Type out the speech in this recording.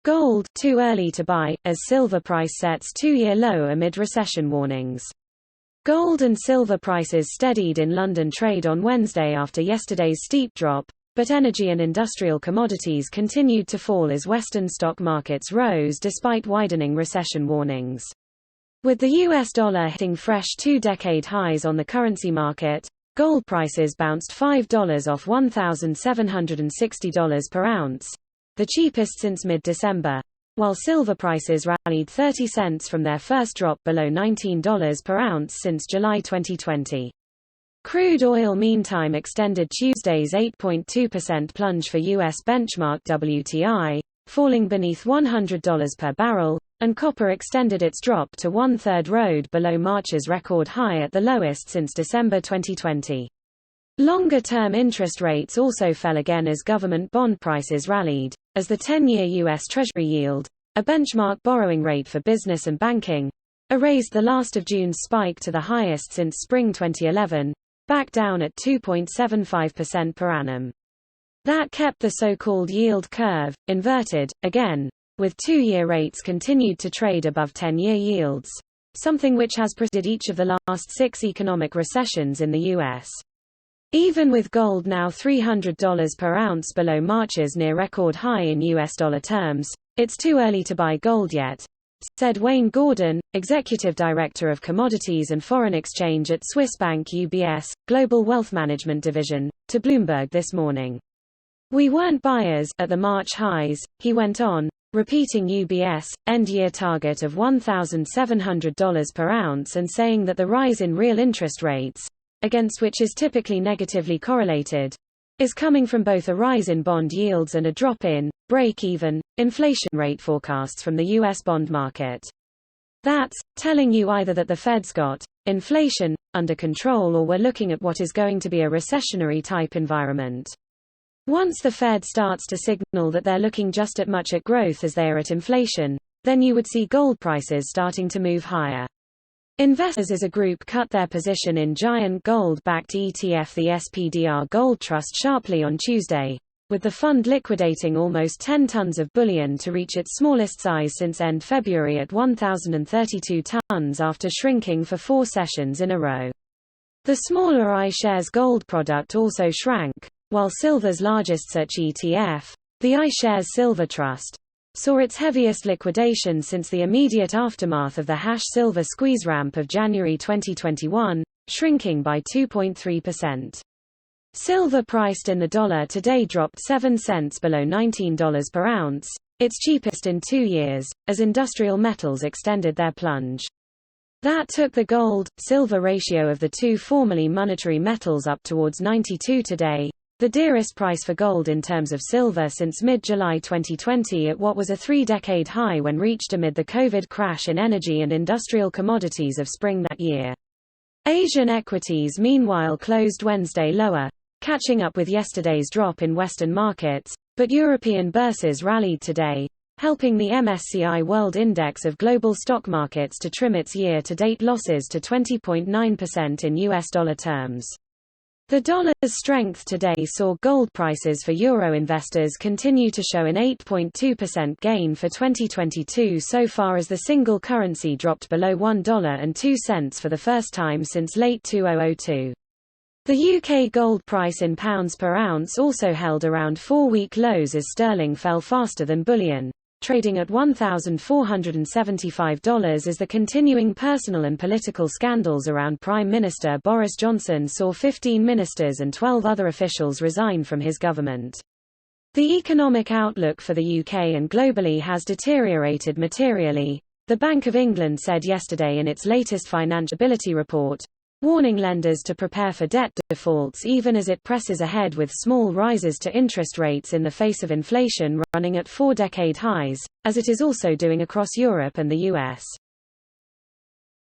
Gold, too early to buy, as silver price sets two-year low amid recession warnings. Gold and silver prices steadied in London trade on Wednesday after yesterday's steep drop, but energy and industrial commodities continued to fall as Western stock markets rose despite widening recession warnings. With the US dollar hitting fresh two-decade highs on the currency market, gold prices bounced $5 off $1,760 per ounce, the cheapest since mid-December, while silver prices rallied 30 cents from their first drop below $19 per ounce since July 2020. Crude oil meantime extended Tuesday's 8.2% plunge for U.S. benchmark WTI, falling beneath $100 per barrel, and copper extended its drop to one-third road below March's record high at the lowest since December 2020. Longer-term interest rates also fell again as government bond prices rallied, as the 10-year U.S. Treasury yield, a benchmark borrowing rate for business and banking, erased the last of June's spike to the highest since spring 2011, back down at 2.75% per annum. That kept the so-called yield curve inverted, again, with two-year rates continued to trade above 10-year yields, something which has preceded each of the last 6 economic recessions in the U.S. Even with gold now $300 per ounce below March's near-record high in U.S. dollar terms, it's too early to buy gold yet, said Wayne Gordon, Executive Director of Commodities and Foreign Exchange at Swiss bank UBS, Global Wealth Management Division, to Bloomberg this morning. "We weren't buyers at the March highs," he went on, repeating UBS' end-year target of $1,700 per ounce and saying that the rise in real interest rates, against which is typically negatively correlated, is coming from both a rise in bond yields and a drop in, break-even, inflation rate forecasts from the U.S. bond market. That's telling you either that the Fed's got inflation under control or we're looking at what is going to be a recessionary-type environment. Once the Fed starts to signal that they're looking just as much at growth as they are at inflation, then you would see gold prices starting to move higher. Investors as a group cut their position in giant gold-backed ETF the SPDR Gold Trust sharply on Tuesday, with the fund liquidating almost 10 tons of bullion to reach its smallest size since end February at 1,032 tons after shrinking for 4 sessions in a row. The smaller iShares Gold product also shrank, while silver's largest such ETF, the iShares Silver Trust, saw its heaviest liquidation since the immediate aftermath of the silver squeeze ramp of January 2021, shrinking by 2.3%. Silver priced in the dollar today dropped 7 cents below $19 per ounce, its cheapest in 2 years, as industrial metals extended their plunge. That took the gold-silver ratio of the two formerly monetary metals up towards 92 today, the dearest price for gold in terms of silver since mid-July 2020 at what was a 3-decade high when reached amid the COVID crash in energy and industrial commodities of spring that year. Asian equities meanwhile closed Wednesday lower, catching up with yesterday's drop in Western markets, but European bourses rallied today, helping the MSCI World Index of global stock markets to trim its year-to-date losses to 20.9% in US dollar terms. The dollar's strength today saw gold prices for euro investors continue to show an 8.2% gain for 2022 so far as the single currency dropped below $1.02 for the first time since late 2002. The UK gold price in pounds per ounce also held around 4-week lows as sterling fell faster than bullion, trading at $1,475 as the continuing personal and political scandals around Prime Minister Boris Johnson saw 15 ministers and 12 other officials resign from his government. The economic outlook for the UK and globally has deteriorated materially, the Bank of England said yesterday in its latest financial stability report, warning lenders to prepare for debt defaults even as it presses ahead with small rises to interest rates in the face of inflation running at 4-decade highs, as it is also doing across Europe and the US.